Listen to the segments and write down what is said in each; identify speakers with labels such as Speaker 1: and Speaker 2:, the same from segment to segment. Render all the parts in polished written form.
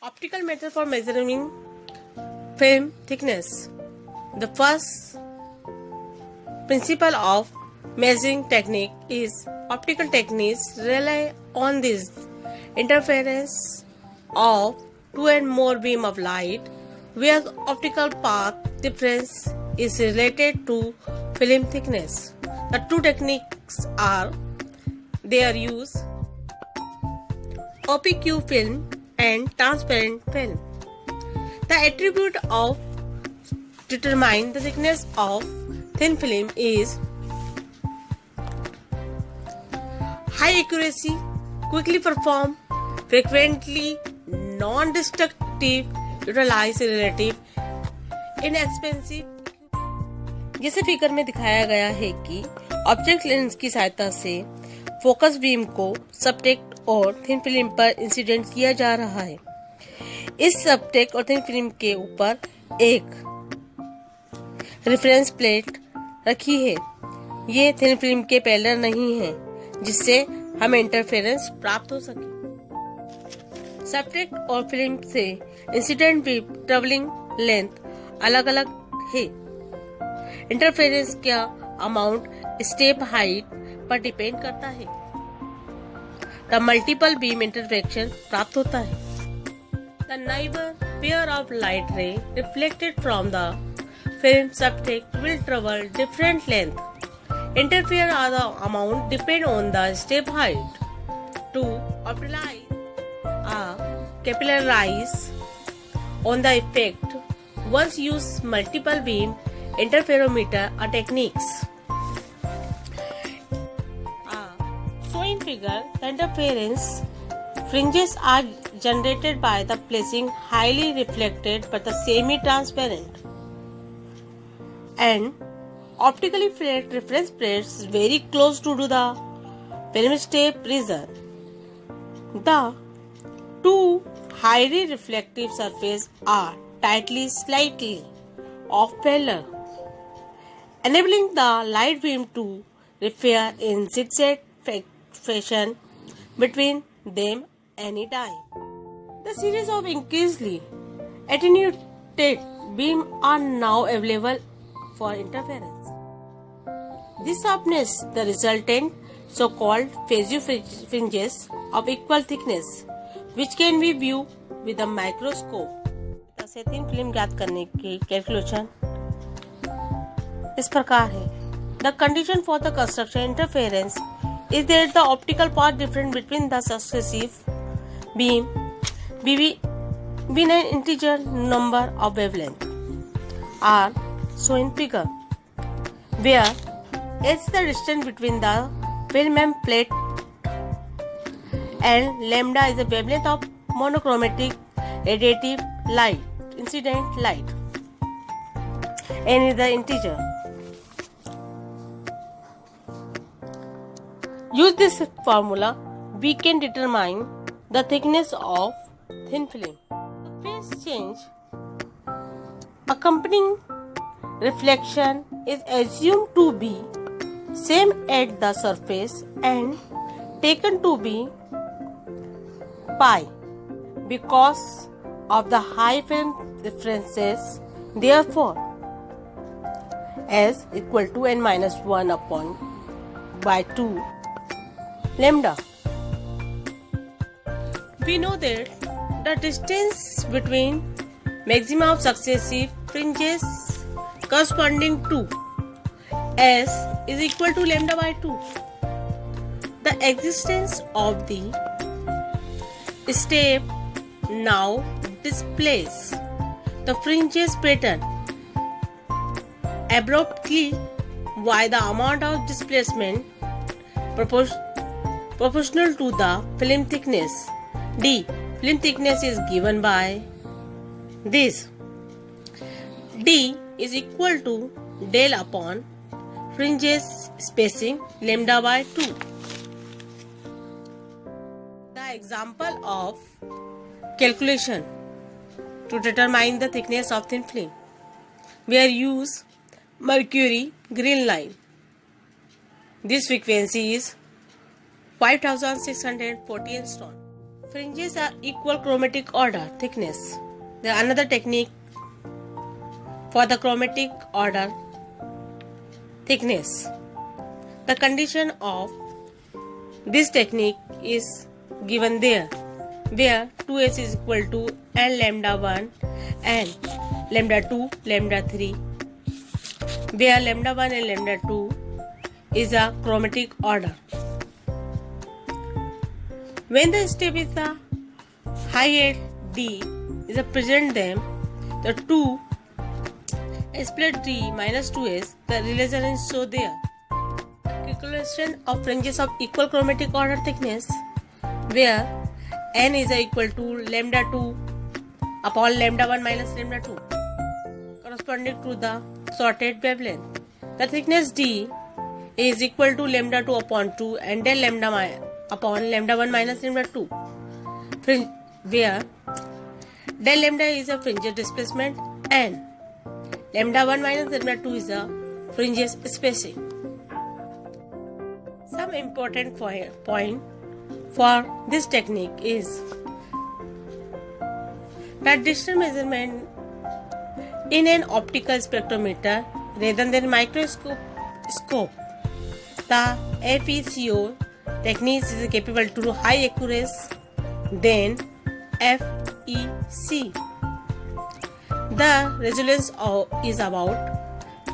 Speaker 1: Optical method for measuring film thickness. The first principle of measuring technique is optical techniques rely on this interference of two and more beam of light where optical path difference is related to film thickness. The two techniques are their use OPQ film and transparent film. The attribute of determine the thickness of thin film is high accuracy, quickly perform, frequently non-destructive, utilize relative inexpensive. जैसे figure में दिखाया गया है कि object lens की सहायता से focus beam को सबटेक्ट और थिन फिल्म पर इंसिडेंट किया जा रहा है। इस सबटेक्ट और थिन फिल्म के ऊपर एक रेफरेंस प्लेट रखी है। ये थिन फिल्म के पैरेलल नहीं है जिससे हमें इंटरफेरेंस प्राप्त हो सके। सबटेक्ट और फिल्म से इंसिडेंट बीम ट्रेवलिंग लेंथ अलग अलग है। इंटरफेरेंस का अमाउंट स्टेप हाइट पर डिपेंड करता है। द मल्टीपल बीम इंटरसेक्शन प्राप्त होता है। The neighbour pair of light ray reflected from the film substrate will travel different length. Interfere और the amount depend on the step height. To optimize capitalize on the effect once use multiple beam interferometer or techniques. So in figure, the interference fringes are generated by the placing highly reflected but the semi-transparent and optically flat reference plates very close to the film step prism. The two highly reflective surfaces are tightly slightly off parallel, enabling the light beam to refer in zigzag fashion between them any time. The series of increasingly attenuated beam are now available for interference. This sharpness the resultant so-called phaseo fringes of equal thickness, which can be viewed with a microscope. से thin film ज्ञात करने की calculation इस प्रकार है। The condition for the construction interference is that the optical path difference between the successive beam been an integer number of wavelength are so in figure where h the distance between the film and plate and lambda is the wavelength of monochromatic radiative light, incident light, n is the integer. Use this formula, we can determine the thickness of thin film. The phase change accompanying reflection is assumed to be same at the surface and taken to be pi because of the high film differences. Therefore, s equal to n minus 1 upon by 2 lambda. We know that the distance between maxima of successive fringes corresponding to s is equal to lambda by 2. The existence of the step now displays the fringes pattern abruptly while the amount of displacement proportional to the film thickness. D. Film thickness is given by this. D is equal to del upon fringes spacing lambda by 2. The example of calculation to determine the thickness of thin film. We are use mercury green line. This frequency is 5640 angstrom. Fringes are equal chromatic order thickness. There are another technique for the chromatic order thickness. The condition of this technique is given there, where 2s is equal to n lambda 1 and lambda 2, lambda 3, where lambda 1 and lambda 2 is a chromatic order. When the step is a high at D is a present, then the 2 s plus D minus 2s, the relation is so there. Calculation of fringes of equal chromatic order thickness, where n is equal to lambda 2 upon lambda 1 minus lambda 2, corresponding to the sorted wavelength. The thickness D is equal to lambda 2 upon 2 and del lambda upon lambda 1 minus lambda 2, where del lambda is a fringe displacement and lambda 1 minus lambda 2 is a fringes spacing. Some important point for this technique is that distance measurement in an optical spectrometer rather than microscope. The FECO technique is capable to do high accuracy than FEC. The resolution is about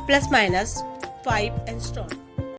Speaker 1: plus minus 5 angstrom.